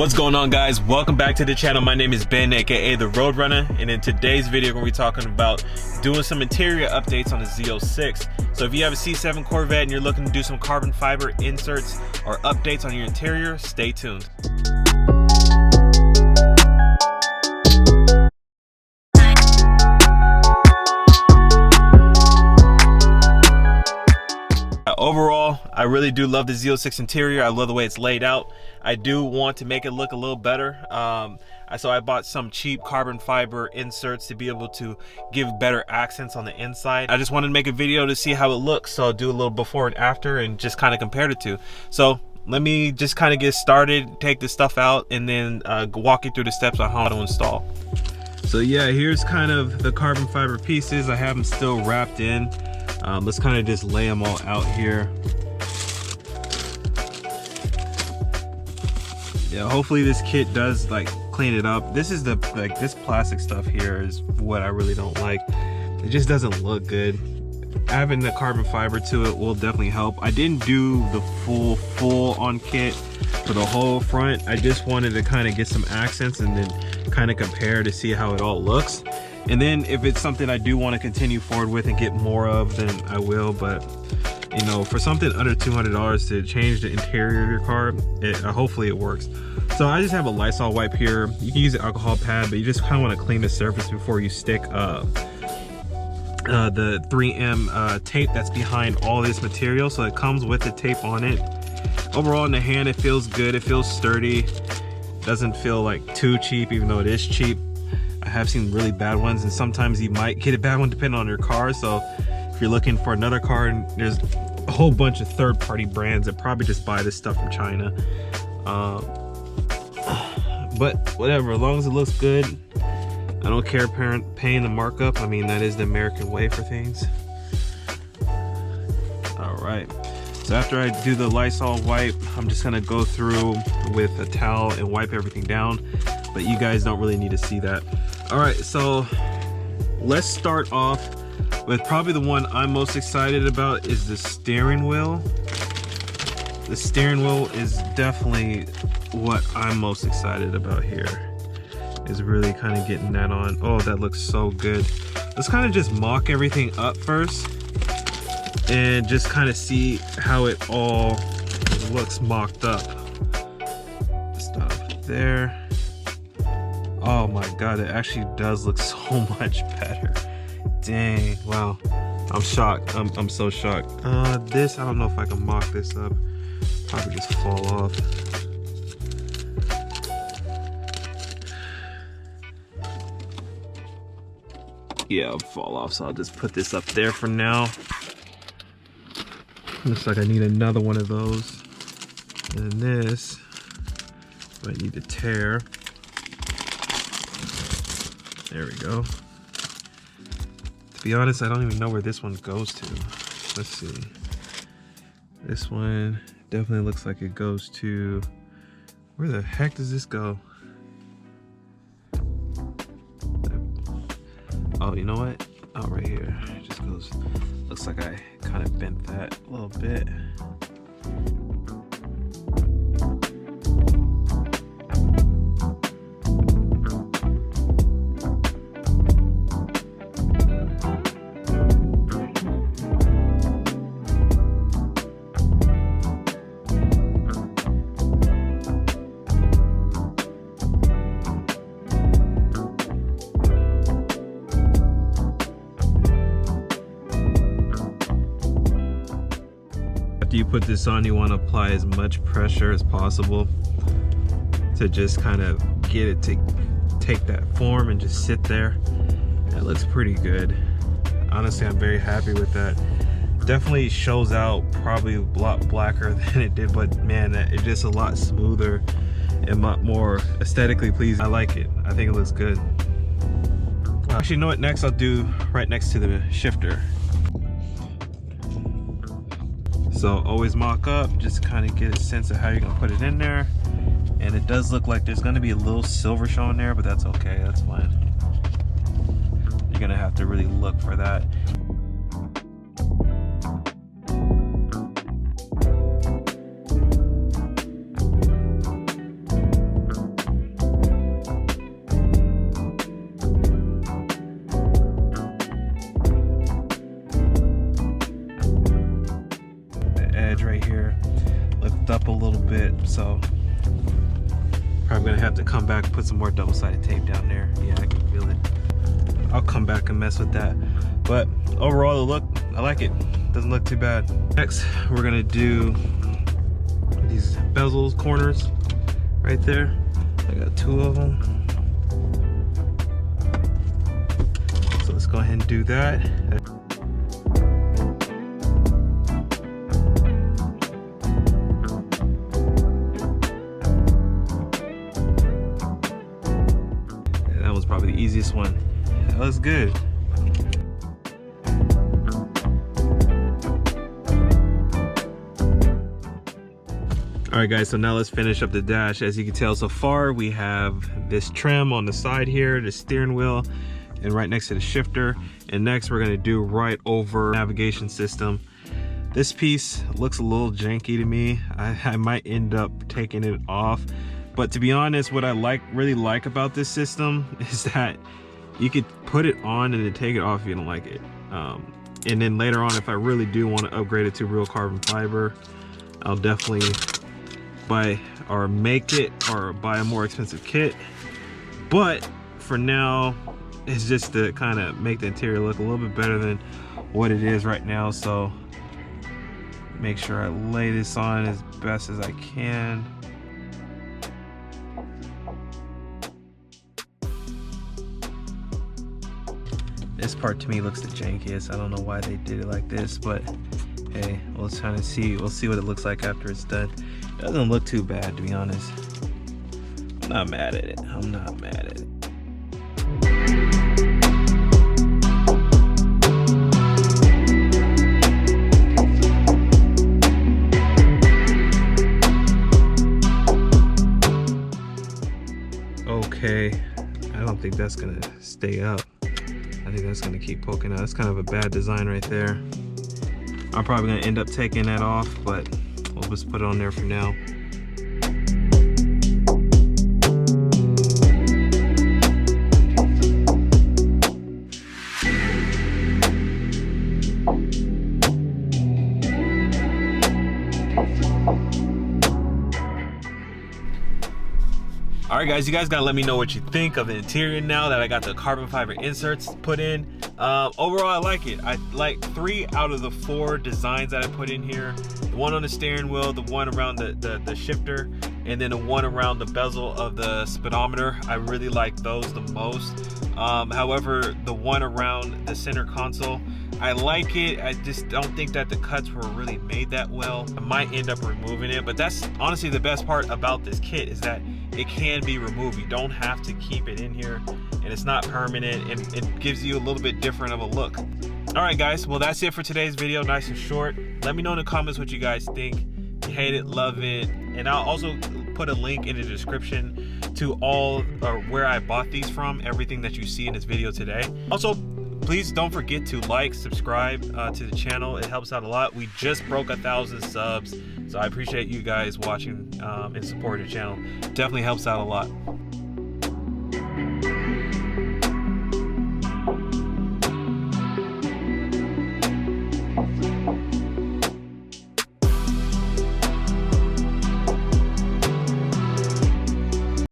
What's going on, guys? Welcome back to the channel. My name is Ben, aka the Road Runner, and in today's video we're going to be talking about doing some interior updates on the Z06. So if you have a C7 Corvette and you're looking to do some carbon fiber inserts or updates on your interior, stay tuned. Overall, I really do love the Z06 interior. I love the way it's laid out. I do want to make it look a little better. So I bought some cheap carbon fiber inserts to be able to give better accents on the inside. I just wanted to make a video to see how it looks, so I'll do a little before and after and just kind of compare the two. So let me just kind of get started, take this stuff out, and then walk you through the steps on how to install. So yeah, here's kind of the carbon fiber pieces. I have them still wrapped in. Let's kind of just lay them all out here. Yeah, hopefully this kit does like clean it up. This is this plastic stuff here is what I really don't like. It just doesn't look good. Adding the carbon fiber to it will definitely help. I didn't do the full on kit for the whole front. I just wanted to kind of get some accents and then kind of compare to see how it all looks. And then if it's something I do want to continue forward with and get more of, then I will. But you know, for something under $200 to change the interior of your car, hopefully it works. So I just have a Lysol wipe here. You can use an alcohol pad, but you just kind of want to clean the surface before you stick the 3M tape that's behind all this material. So it comes with the tape on it. Overall in the hand, it feels good. It feels sturdy. Doesn't feel like too cheap, even though it is cheap. I have seen really bad ones, and sometimes you might get a bad one depending on your car. So if you're looking for another car, and there's a whole bunch of third-party brands that probably just buy this stuff from China. But whatever, as long as it looks good, I don't care paying the markup. I mean, that is the American way for things. All right, so after I do the Lysol wipe, I'm just gonna go through with a towel and wipe everything down, but you guys don't really need to see that. All right, so let's start off with probably the one I'm most excited about is the steering wheel. The steering wheel is definitely what I'm most excited about here, is really kind of getting that on. Oh, that looks so good. Let's kind of just mock everything up first and just kind of see how it all looks mocked up. Stop there. Oh my god, it actually does look so much better. Dang, wow. I'm shocked. I'm so shocked. This, I don't know if I can mock this up. Probably just fall off. Yeah, it'll fall off, so I'll just put this up there for now. Looks like I need another one of those. And this, I need to tear. There we go. To be honest, I don't even know where this one goes to. Let's see. This one definitely looks like it goes to... Where the heck does this go? Oh, you know what? Oh, right here. It just goes... Looks like I kind of bent that a little bit. After you put this on, you want to apply as much pressure as possible to just kind of get it to take that form and just sit there. It looks pretty good. Honestly, I'm very happy with that. Definitely shows out probably a lot blacker than it did, but man, it's just a lot smoother and a lot more aesthetically pleasing. I like it. I think it looks good. Actually, you know what? Next I'll do right next to the shifter. So always mock up, just kind of get a sense of how you're gonna put it in there. And it does look like there's gonna be a little silver showing there, but that's okay, that's fine. You're gonna have to really look for that. edge right here lift up a little bit, so probably gonna have to come back and put some more double-sided tape down there. Yeah, I can feel it. I'll come back and mess with that, but overall the look, I like it. Doesn't look too bad. Next we're gonna do these bezels, corners right there. I got 2 of them, so let's go ahead and do that. That was probably the easiest one. That looks good. All right guys, so now let's finish up the dash. As you can tell so far, we have this trim on the side here, the steering wheel, and right next to the shifter. And next we're gonna do right over navigation system. This piece looks a little janky to me. I might end up taking it off. But to be honest, what I really like about this system is that you could put it on and then take it off if you don't like it. And then later on, if I really do want to upgrade it to real carbon fiber, I'll definitely buy or make it or buy a more expensive kit. But for now, it's just to kind of make the interior look a little bit better than what it is right now. So make sure I lay this on as best as I can. This part to me looks the jankiest. I don't know why they did it like this, but hey, we'll kind of see. We'll see what it looks like after it's done. It doesn't look too bad, to be honest. I'm not mad at it. I'm not mad at it. Okay, I don't think that's gonna stay up. I think that's gonna keep poking out. That's kind of a bad design right there. I'm probably gonna end up taking that off, but we'll just put it on there for now. All right guys, you guys gotta let me know what you think of the interior now that I got the carbon fiber inserts put in. Overall, I like it. I like 3 out of the 4 designs that I put in here. The one on the steering wheel, the one around the shifter, and then the one around the bezel of the speedometer. I really like those the most. However, the one around the center console, I like it. I just don't think that the cuts were really made that well. I might end up removing it, but that's honestly the best part about this kit is that it can be removed. You don't have to keep it in here, and it's not permanent, and it gives you a little bit different of a look. All right guys, well that's it for today's video. Nice and short. Let me know in the comments what you guys think. Hate it, love it, and I'll also put a link in the description to all where I bought these from, everything that you see in this video today. Also, please don't forget to like, subscribe to the channel. It helps out a lot. We just broke 1,000 subs, so I appreciate you guys watching and supporting the channel. Definitely helps out a lot.